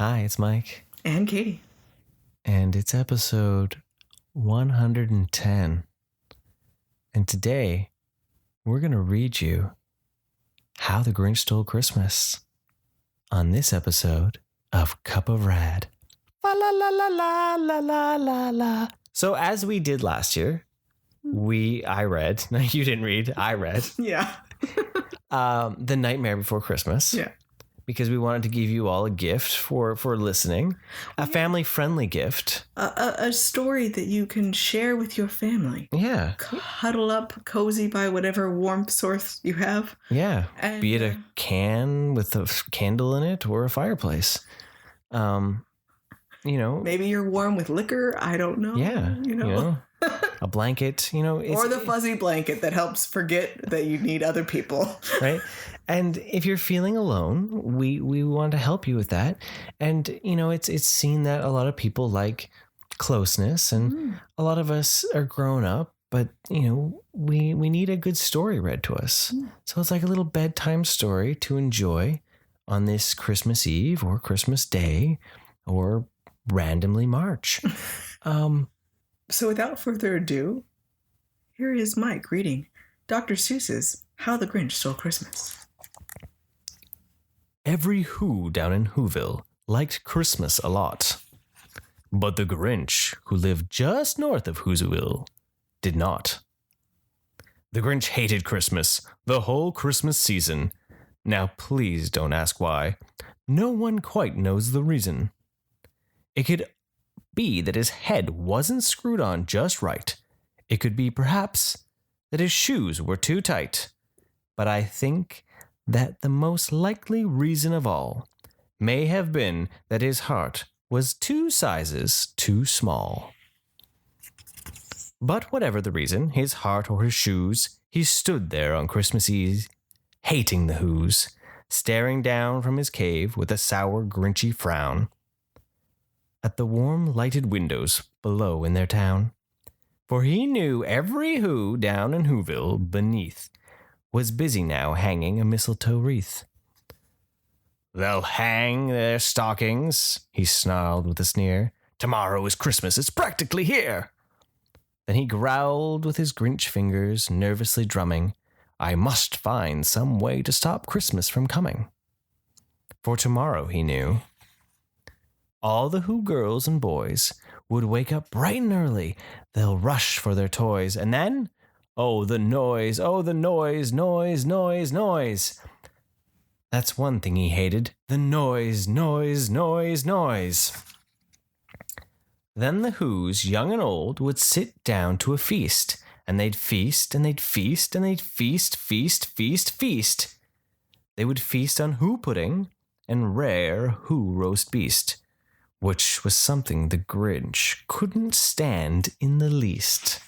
Hi, it's Mike. And Katie. And it's episode 110. And today, we're going to read you How the Grinch Stole Christmas on this episode of Cup of Rad. La la la la la la la la la. So as we did last year, I read. No, you didn't read. I read. Yeah. The Nightmare Before Christmas. Yeah. Because we wanted to give you all a gift for listening, a family-friendly gift. A story that you can share with your family. Yeah. Huddle up, cozy by whatever warmth source you have. Yeah. And, be it a can with a candle in it or a fireplace. Maybe you're warm with liquor. I don't know. Yeah. A blanket, or the fuzzy blanket that helps forget that you need other people. Right. And if you're feeling alone, we want to help you with that. And, it's seen that a lot of people like closeness and a lot of us are grown up, but, we need a good story read to us. So it's like a little bedtime story to enjoy on this Christmas Eve or Christmas Day or randomly March. So without further ado, here is Mike reading Dr. Seuss's How the Grinch Stole Christmas. Every Who down in Whoville liked Christmas a lot. But the Grinch, who lived just north of Whoville, did not. The Grinch hated Christmas, the whole Christmas season. Now please don't ask why. No one quite knows the reason. It could be that his head wasn't screwed on just right. It could be, perhaps, that his shoes were too tight. But I think that the most likely reason of all may have been that his heart was 2 sizes too small. But whatever the reason, his heart or his shoes, he stood there on Christmas Eve, hating the Whos, staring down from his cave with a sour, grinchy frown at the warm, lighted windows below in their town. For he knew every Who down in Whoville beneath was busy now hanging a mistletoe wreath. They'll hang their stockings, he snarled with a sneer. Tomorrow is Christmas, it's practically here. Then he growled with his Grinch fingers, nervously drumming, I must find some way to stop Christmas from coming. For tomorrow, he knew, all the Who girls and boys would wake up bright and early. They'll rush for their toys. And then, oh, the noise, noise, noise, noise. That's one thing he hated, the noise, noise, noise, noise. Then the Whos, young and old, would sit down to a feast. And they'd feast, and they'd feast, and they'd feast, feast, feast, feast. They would feast on Who pudding and rare Who roast beast, which was something the Grinch couldn't stand in the least.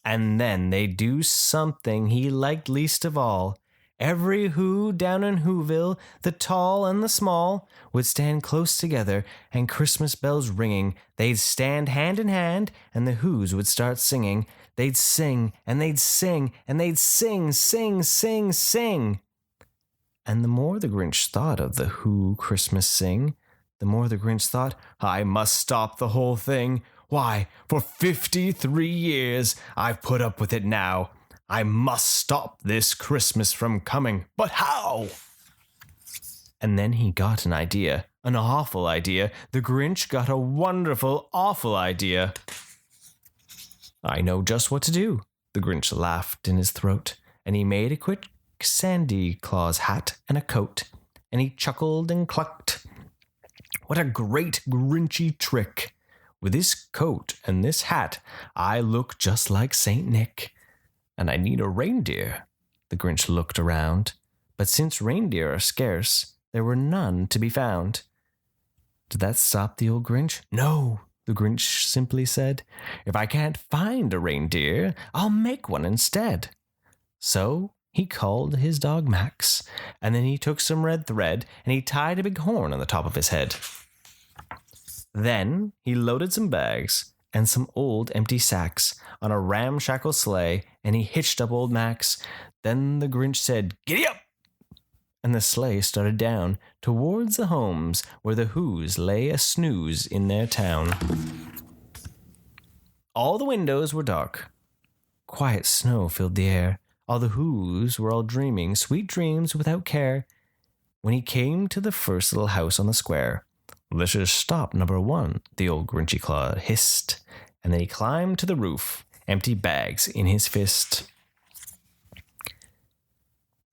And then they'd do something he liked least of all. Every Who down in Whoville, the tall and the small, would stand close together, and Christmas bells ringing, they'd stand hand in hand, and the Whos would start singing. They'd sing, and they'd sing, and they'd sing, sing, sing, sing. And the more the Grinch thought of the Who Christmas sing, the more the Grinch thought, I must stop the whole thing. Why, for 53 years I've put up with it now. I must stop this Christmas from coming. But how? And then he got an idea, an awful idea. The Grinch got a wonderful, awful idea. I know just what to do. The Grinch laughed in his throat, and he made a quick Sandy Claus hat and a coat, and he chuckled and clucked. What a great Grinchy trick! With this coat and this hat, I look just like Saint Nick. And I need a reindeer. The Grinch looked around, but since reindeer are scarce, there were none to be found. Did that stop the old Grinch? No, the Grinch simply said. If I can't find a reindeer, I'll make one instead. So he called his dog Max, and then he took some red thread, and he tied a big horn on the top of his head. Then he loaded some bags and some old empty sacks on a ramshackle sleigh, and he hitched up old Max. Then the Grinch said, Giddy up! and the sleigh started down towards the homes where the Whos lay a snooze in their town. All the windows were dark. Quiet snow filled the air. All the Whos were all dreaming sweet dreams without care. When he came to the first little house on the square, "This is stop number 1, the old Grinchy Claw hissed, and then he climbed to the roof, empty bags in his fist.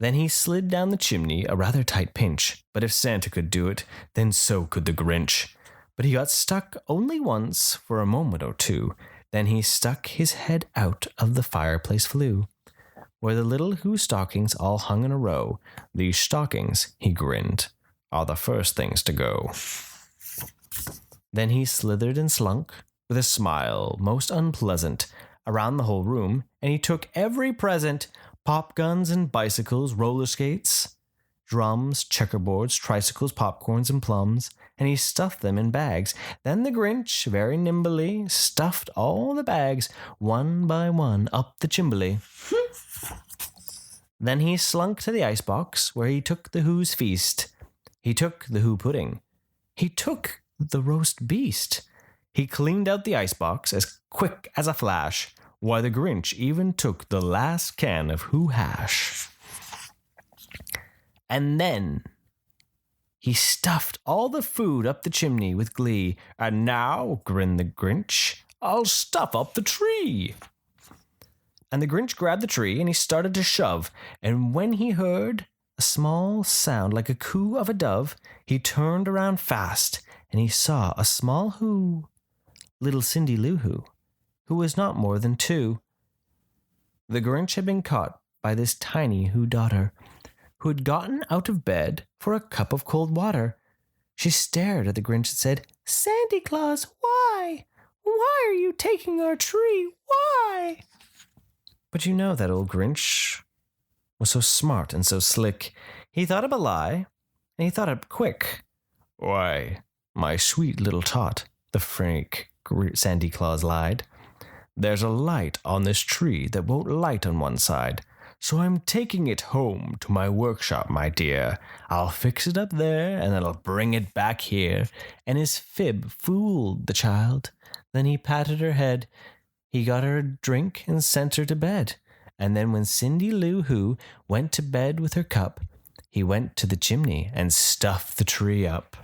Then he slid down the chimney, a rather tight pinch, but if Santa could do it, then so could the Grinch. But he got stuck only once for a moment or two. Then he stuck his head out of the fireplace flue, where the little Who stockings all hung in a row. "These stockings," he grinned, "are the first things to go." Then he slithered and slunk, with a smile most unpleasant, around the whole room, and he took every present, pop guns and bicycles, roller skates, drums, checkerboards, tricycles, popcorns, and plums, and he stuffed them in bags. Then the Grinch, very nimbly, stuffed all the bags, one by one, up the chimbley. Then he slunk to the icebox, where he took the Who's feast. He took the Who pudding. He took the roast beast. He cleaned out the icebox as quick as a flash, while the Grinch even took the last can of Who hash. And then he stuffed all the food up the chimney with glee. "And now," grinned the Grinch, "I'll stuff up the tree." And the Grinch grabbed the tree and he started to shove. And when he heard a small sound like a coo of a dove, he turned around fast and he saw a small Who, little Cindy Lou Who was not more than 2. The Grinch had been caught by this tiny Who daughter, who had gotten out of bed for a cup of cold water. She stared at the Grinch and said, "Santa Claus, why? Why are you taking our tree? Why?" But you know that old Grinch was so smart and so slick. He thought up a lie, and he thought up quick. "Why, my sweet little tot," the frank Santa Claus lied, "there's a light on this tree that won't light on one side. So I'm taking it home to my workshop, my dear. I'll fix it up there, and then I'll bring it back here." And his fib fooled the child. Then he patted her head. He got her a drink and sent her to bed. And then when Cindy Lou Who went to bed with her cup, he went to the chimney and stuffed the tree up.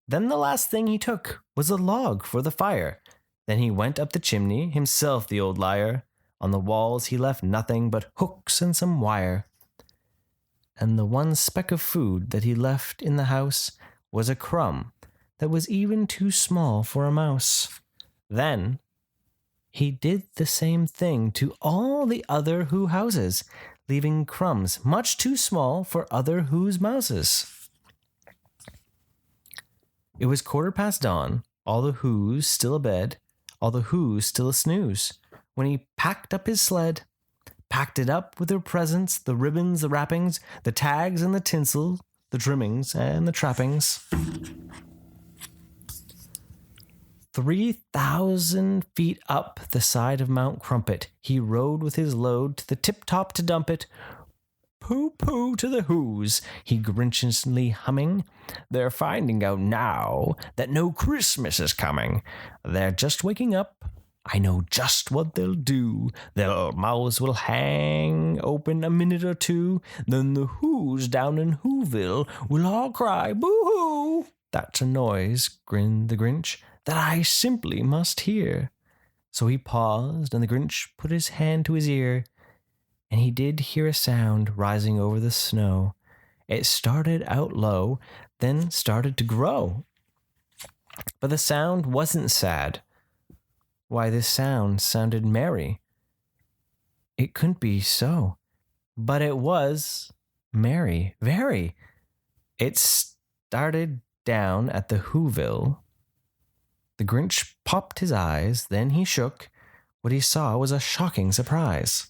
Then the last thing he took was a log for the fire. Then he went up the chimney, himself the old liar. On the walls he left nothing but hooks and some wire. And the one speck of food that he left in the house was a crumb that was even too small for a mouse. Then he did the same thing to all the other Who houses, leaving crumbs much too small for other Who's mouses. It was 15:15 dawn, all the Who's still abed, all the Who's still a snooze, when he packed up his sled, packed it up with their presents, the ribbons, the wrappings, the tags and the tinsel, the trimmings and the trappings. 3,000 feet up the side of Mount Crumpet, he rode with his load to the tip-top to dump it. "Pooh-pooh to the Who's," he grinchiously humming. "They're finding out now that no Christmas is coming. They're just waking up. I know just what they'll do. Their mouths will hang open a minute or two. Then the Who's down in Whoville will all cry, 'Boo-hoo!' That's a noise," grinned the Grinch, "that I simply must hear." So he paused, and the Grinch put his hand to his ear, and he did hear a sound rising over the snow. It started out low, then started to grow. But the sound wasn't sad. Why, this sound sounded merry. It couldn't be so. But it was merry, very. It started down at the Whoville. The Grinch popped his eyes, then he shook. What he saw was a shocking surprise.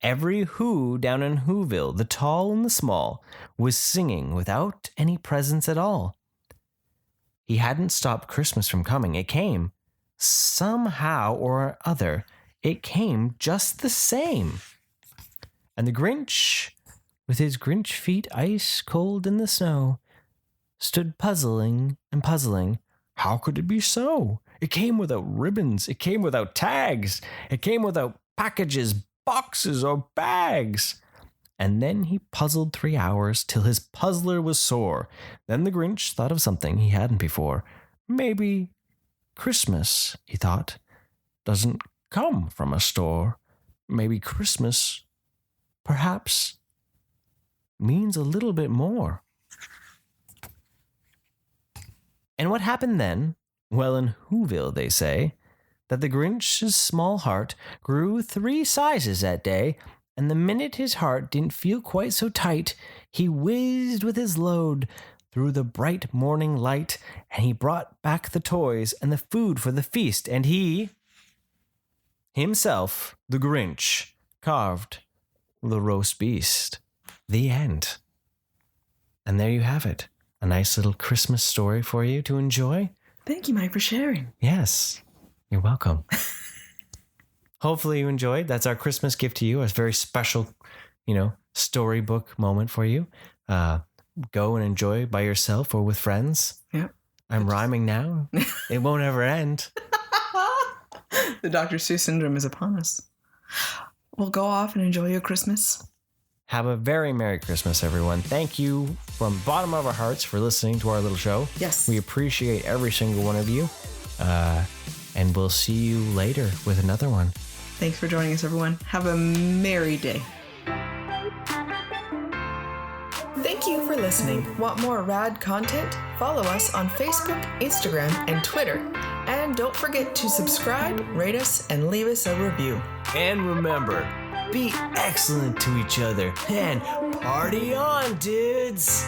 Every Who down in Whoville, the tall and the small, was singing without any presents at all. He hadn't stopped Christmas from coming. It came. Somehow or other, it came just the same. And the Grinch with his Grinch feet ice cold in the snow, stood puzzling and puzzling. How could it be so? It came without ribbons. It came without tags. It came without packages, boxes, or bags. And then he puzzled 3 hours till his puzzler was sore. Then the Grinch thought of something he hadn't before. Maybe Christmas, he thought, doesn't come from a store. Maybe Christmas, perhaps, means a little bit more. And what happened then? Well, in Whoville, they say, that the Grinch's small heart grew 3 sizes that day, and the minute his heart didn't feel quite so tight, he whizzed with his load through the bright morning light, and he brought back the toys and the food for the feast, and he, himself, the Grinch, carved the roast beast. The end. And there you have it. A nice little Christmas story for you to enjoy. Thank you, Mike, for sharing. Yes, you're welcome. Hopefully you enjoyed. That's our Christmas gift to you. A very special, storybook moment for you. Go and enjoy by yourself or with friends. Yep. I'm rhyming now. It won't ever end. The Dr. Seuss syndrome is upon us. Well, go off and enjoy your Christmas. Have a very Merry Christmas, everyone. Thank you from the bottom of our hearts for listening to our little show. Yes. We appreciate every single one of you. And we'll see you later with another one. Thanks for joining us, everyone. Have a merry day. Thank you for listening. Want more rad content? Follow us on Facebook, Instagram, and Twitter. And don't forget to subscribe, rate us, and leave us a review. And remember, be excellent to each other and party on, dudes!